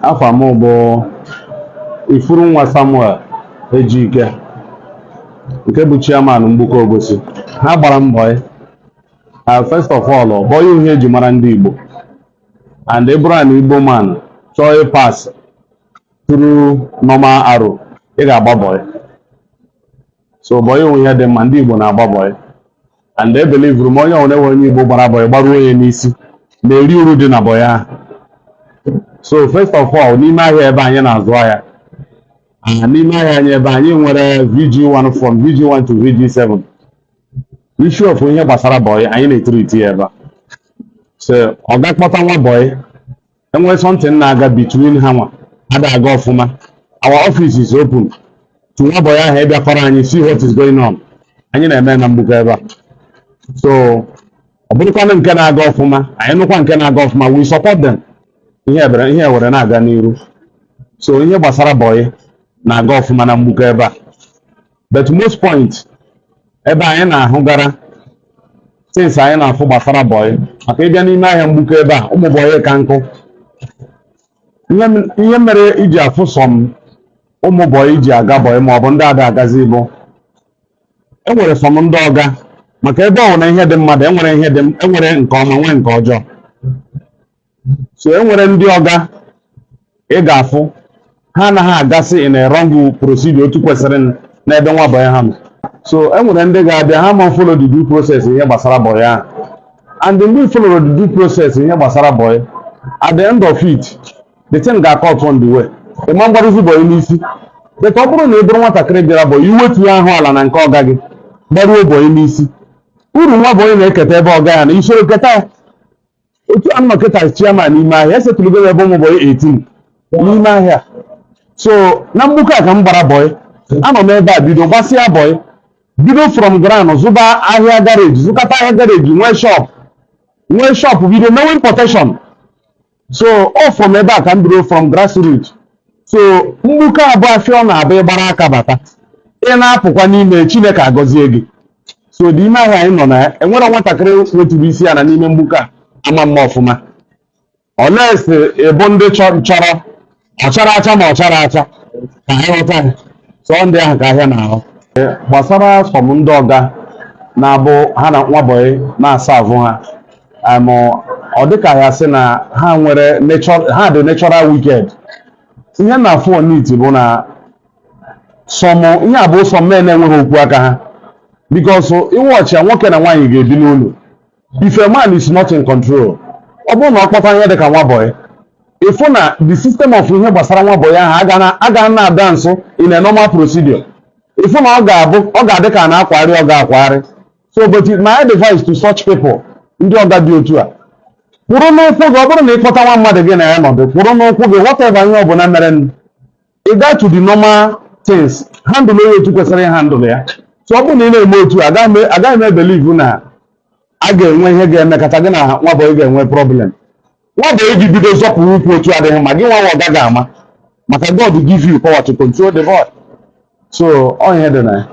Afọ m bụ Ifurunwa Samuel Ejike nke bụ chairman Mgbuka Obosi. Ha gbara mbọ first of all bọyị ihe eji mara ndị Igbo, and ị bụrụ an Igbo man chọọ pass through normal arrow ị ga-agba bọyị. So bọyị onwe ihe dị mma, ndị Igbo na-agba bọyị, and e believe m onye ọbụla onye Igbo gbara bọyị gbaruo onye n'isi na-eri uru dị na bọyị ahụ. So first of all, n'ime ahịa ebe anyị na-azụ ahịa, n'ime ahịa anyị ebe anyị nwere VG1 from VG1 to VG7. Issue of ihe gbasara bọyị anyị na-etriti ebe a. So ọ ga-akpọta nwa bọyị, enwere something na-aga between ha nwa ada aga ọfụma. Our office is open to nwa bọyị ahụ ịbịa kọrọ anyị see what is going on. Anyị na-eme na Mgbuka ebe a. So ọ bụrụkwanụ nke na-aga ọfụma, anyị nụkwa nke na-aga ọfụma, we support them. Ihe were na-aga n'iru. So ihe gbasara bọyị na-aga ọfụma na Mgbuka ebe a. But most point ebe anyị na-ahụgara since anyị na-afụ gbasara bọyị, maka ịbịa n'ime ahịa Mgbuka ebe a, ụmụ bọyị ka nkụ. Ihe mere iji afụ sọm ụmụ bọyị ji aga bọyị ma ọ bụ ndị ada agazi bụ enwere sọm ndị ọga, maka ebe ọ na ihe dị mmadụ enwere nke ọma nwee nke ọjọọ. So enwere ndị ọga ị ga-afụ ha anaghị agasị in a wrong procedure otu kwesịrị n'ebe nwa bọyị ha nọ. So enwere ndị ga-abịa ha ma follow the due process ihe gbasara bọyị ahụ, and ndị follow the due process ihe gbasara bọyị, at the end of it the thing ga-cut on the way. Ịma mgbarụzi bọyị n'isi, but ọ bụrụ na ị bụrụ nwatakịrị bịara bọyị iwetu ahụ ala na nke ọga gị gbaruo bọyị n'isi, uru nwa bọyị na-eketa ebe ọga ya na isoro keta ya. Otu anụ keta chairman n'ime ahịa esetụlụgo ebe ụmụ bọyị 18 n'ime ahịa. So na Mgbuka ka m gbara bọyị, anọ m ebe a bido gbasịa bọyị, bido from ground zụba ahịa gareji, zụkata ahịa gareji, nwee shop bido mewe importation. So all from ebe a ka m bido from grassroots. So Mgbuka abụọ afịa ọ na-abụ ịgbara aka bata, ị na-apụkwa n'ime Chineke agọzie gị. So dị ime ahịa anyị nọ na ya, enwere nwatakịrị weturu isi ya na n'ime Mgbuka ama mma ọfụma. Olesi ebo ndị chọrọ ọchara acha ma ọchara acha ka anyị ghọta ya. So ndị ahụ ka ahịa na-ahụ. Gbasara sọm ndị ọga na-abụ ha na nwa bọyị na-asa avụ ha, ọ dịka ya sị na ha nwere ha dị natural wicked. Ihe na-afụ oniti bụ na ihe abụ sọm mee na-enweghị okwu aka ha, because iwọchi ya nwoke na nwaanyị ga-ebi n'ụlọ. If a man is not in control, ọ bụrụ na ọ kpọta ihe dịka nwa bọyị, ịfụ na the system of ihe gbasara nwa bọyị ahụ agaghị na-ada nso in a normal procedure. Ịfụ na ọ ga-adị ka na-akwagharị ọ ga-akwagharị. So but my advice to such people, ndị ọga dị otu a, kwụrụ n'ụkwụ gị. Ọ bụrụ na ịkpọta nwa mmadụ gị na ya nọdụ, kwụrụ n'ụkwụ gị, whatever ihe ọbụla mere ị gaa to the normal things, handle ya otu kwesịrị handle ya. So ọ bụrụ na ị na-eme otu agaghị m ebelieve na a ga-enwe ihe ga-emekọta gị na nwa bọyị ga-enwe problem. Nwa bọyị ji bido zọpụ ụkwụ otu adịghị mma, gị nwa ọga ga-ama, maka God give you power to control the boy. So ọ ihe dị na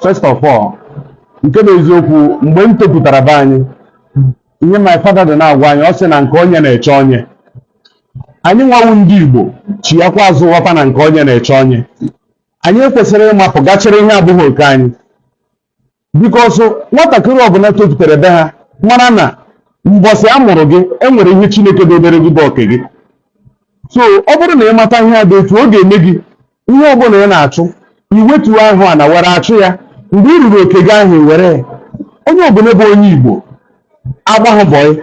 first of all, nke bụ eziokwu, mgbe m topụtara be anyị, ihe my father dị na-agwa anyị, ọ sị na nke onye na-eche onye. Anyị nwawu ndị Igbo chi yakwa azụ ghọta na nke onye na-eche onye. Anyị ekwesịrị ịmapụ gachara ihe abụghị oke anyị, because nwatakịrị ọbụla topụtara ebe ha mara na mbọsị a mụrụ gị enwere ihe Chineke dobere gị bụ oke gị. So ọ bụrụ na ị mata ihe a dị etu, ọ ga-eme gị ihe ọbụla ị na-achụ iwetuo ahụ a na were achụ ya. Mgbe ị ruru oke gị ahụ were onye ọbụla bụ onye Igbo agbahụ bọyị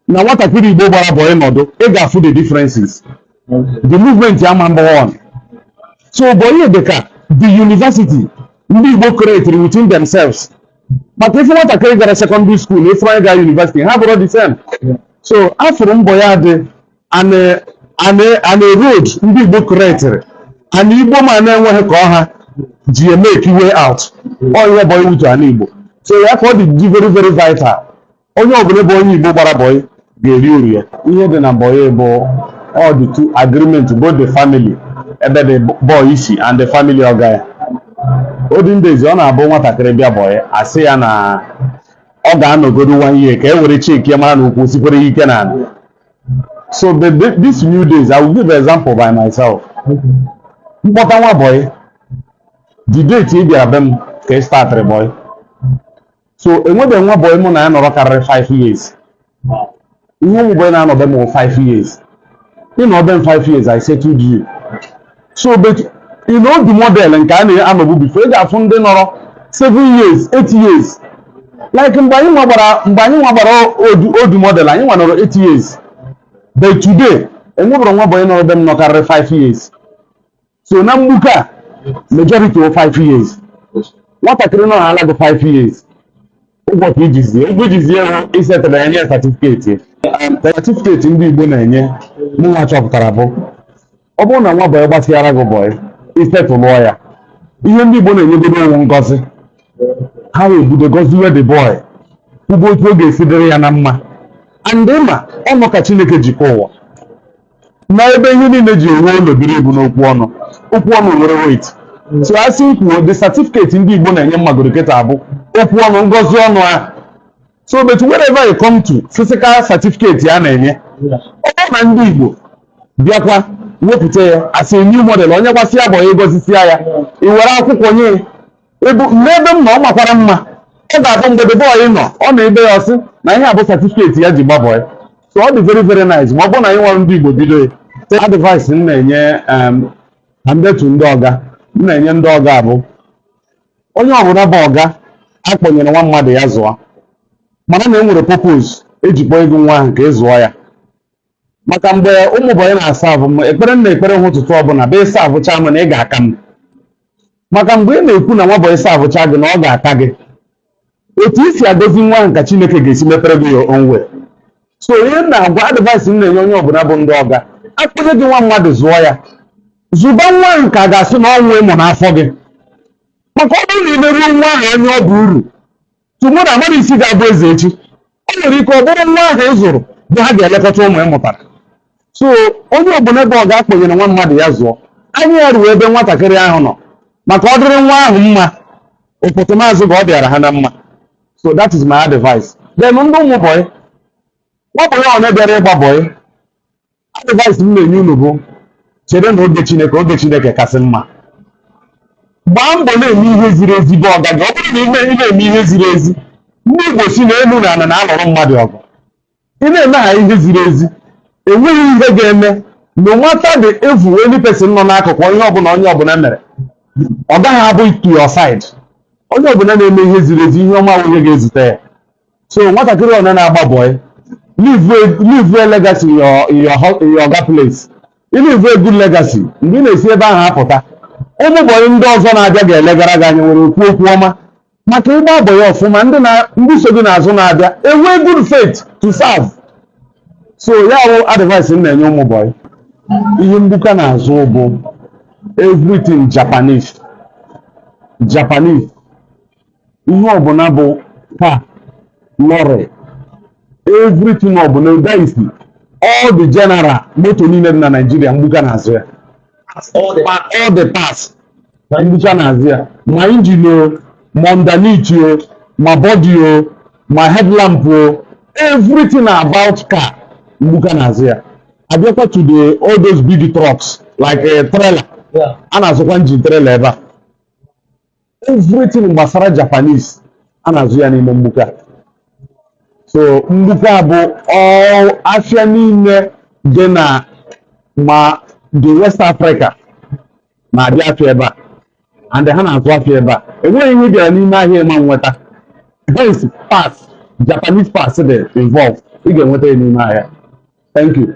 na nwatakịrị Igbo gbara bọyị nọdụ, ị ga-afụ the differences. The movement ya number one. So bọyị dịka the university ndị Igbo created within themselves. Maka ife nwatakịrị gara secondary school na ife ga university ha bụrụ the same. So afụrụ mbọ ya dị an a road ndị Igbo created, and Igbo ma na-enweghị ka ọha ji make way out. Ọ ihe bọyị wutu ana Igbo. So ya ka ọ dị very very vital. Onye ọbụla bụ onye Igbo gbara bọyị ga-eri uru ya. Ihe dị na bọyị bụ all the two agreement, both the family ebe the boy isi and the family ọga ya. Olden days ọ na-abụ nwatakịrị bịa bọyị asị ya na ọ ga-anọgodo 1 year ka e were cheki ya mara na ukwu sikwere ike na So these new days, I will give an example by myself. Mkpọta nwa boy, the date ị bịara be m ka ị startịrị boy. So enwebe nwa boy mụ na ya nọrọ karịrị 5 years. Ihe ụmụ boy na-anọ be m 5 years. Ị nọ be m 5 years, I settled you. So but you know the model nke a na-anọbu before ị ga-afụ ndị nọrọ 7 years, 8 years. Like mgbe anyị nwa gbara old model, anyị nwa nọrọ 8 years. But today, enwebụrụ nwa boy nọrọ be m nọ karịrị 5 years. So na mgbuka majority of 5 years. Nwatakịrị nọ n'ala gị 5 years. Ụbọchị ijizie isetara enye certificate. Certificate ndị Igbo na-enye mụ nwa chọpụtara bụ ọ bụrụ na nwa boy gbasịara gị boy isetụlụọ ya, ihe ndị Igbo na-enyegodo onwe ngozi, ha ebudo goziwe the boy ugbo otu ọ ga-esi dịrị ya na mma. And ịma ọnụ ka Chineke jikọ ụwa na ebe ihe niile ji ewe ụlọ biri ibu n'okwu ọnụ, okwu ọnụ nwere weight. So asị kwuo the certificate ndị Igbo na-enye mmadụ kịta bụ okwu ọnụ, ngozi ọnụ ha. So but wherever you come to, physical certificate ya na-enye, ọ bụ na ndị Igbo bịakwa wepụta ya as a new model, onye gbasịa abụọ ya egozisia ya, i were akwụkwọ nye n'ebe m na ọ makwara mma, ọ ga-abụ mgbe the boy nọ ọ na-ebe ya ọsị na ihe abụ certificate ya ji gbabọ ya. So ọ dị very very nice ma ọ bụrụ na anyị nwere ndị Igbo bido ya. Advice m na-enye ndetu ndị ọga, m na-enye ndị ọga bụ onye ọbụla bụ ọga akpọnyere nwa mmadụ ya zụọ, mana na enwere purpose eji kpọọ ego nwa ahụ ka ị zụọ ya. Maka mgbe ụmụ boy na-asa abụ m ekpere m na-ekpere ha ụtụtụ ọbụla bụ ịsa abụcha m na ị ga-aka m. Maka mgbe ị na-ekwu na nwa boy ịsa abụcha gị na ọ ga-aka gị, otu isi adozi nwa ahụ ka Chineke ga-esi mepere gị your own way. So ihe na-agwa advice m na-enye onye ọbụla bụ ndị ọga, akpụnye gị nwa mmadụ zụọ ya, zụba nwa ahụ ka a ga-asị na ọnwụ ịmụ n'afọ gị. Maka ọ bụrụ na ị meruo nwa ahụ anya ọ bụ uru tụmụrụ amara isi ga-abụ eze echi, ọ nwere ike ọ bụrụ nwa ahụ ị zụrụ bụ ha ga-elekọta ụmụ ị mụtara. So onye ọbụla ebe ọ ga-akpọnyere nwa mmadụ ya zụọ, anya ya ruo ebe nwatakịrị ahụ nọ, maka ọ dịrị nwa ahụ mma, ụpụtụ maazị ka ọ bịara ha na mma. So that is my advice. Then ndị ụmụ boy, nwa boy ọ na-ebịara ịgba boy, advice m na-enye unu bụ chere na oge Chineke kasị mma. Gbaa mbọ na-eme ihe ziri ezi bụ ọga gị. Ọ bụrụ na ị na-eme ihe ziri ezi, ndị Igbo si na elu na ana na-alụrụ mmadụ ọgụ. Ị na-eme ha ihe ziri ezi, enweghị ihe ga-eme no matter the evil any person nọ n'akụkụ onye ọbụla mere, ọ gaghị abụ to your side. Onye ọbụla na-eme ihe ziri ezi, ihe ọma nwunye ga-ezute ya. So nwatakịrị ọna na-agba boy, leave a legacy in your oga place. Ị leave a good legacy. Mgbe ị na-esi ebe ahụ apụta, ụmụ boy ndị ọzọ na-abịa ga-elegara gị anya nwere okwu ọma, maka ịgba boy ọfụma ndị so gị n'azụ na-abịa enwe good faith to serve. So ya wụ advice m na-enye ụmụ boy. Ihe mgbuka na-azụ bụ everything Japanese. Ihe ọbụla bụ car, lorry, everything ọbụla ụdaisi, all the general moto niile dị na Nigeria mgbuka na-azụ ya. All the parts mgbuka na-azụ ya, ma engine o, ma underneath o, ma body o, ma headlamp o, everything about car mgbuka na-azụ ya. Abịakwa to all those big trucks like a trailer, a na-azụkwa engine trailer ebe a. Everything gbasara Japanese a na-azụ ya n'ime mgbuka. So mgbuka bụ all afịa niile dị na ma the West Africa na-abịa afịa ebe a, and ha na-azụ afịa ebe a. Enweghị ihe bịara n'ime ahịa ịma nweta. Hence parts, Japanese parts dị involved, ị ga-enweta ya n'ime ahịa. Thank you.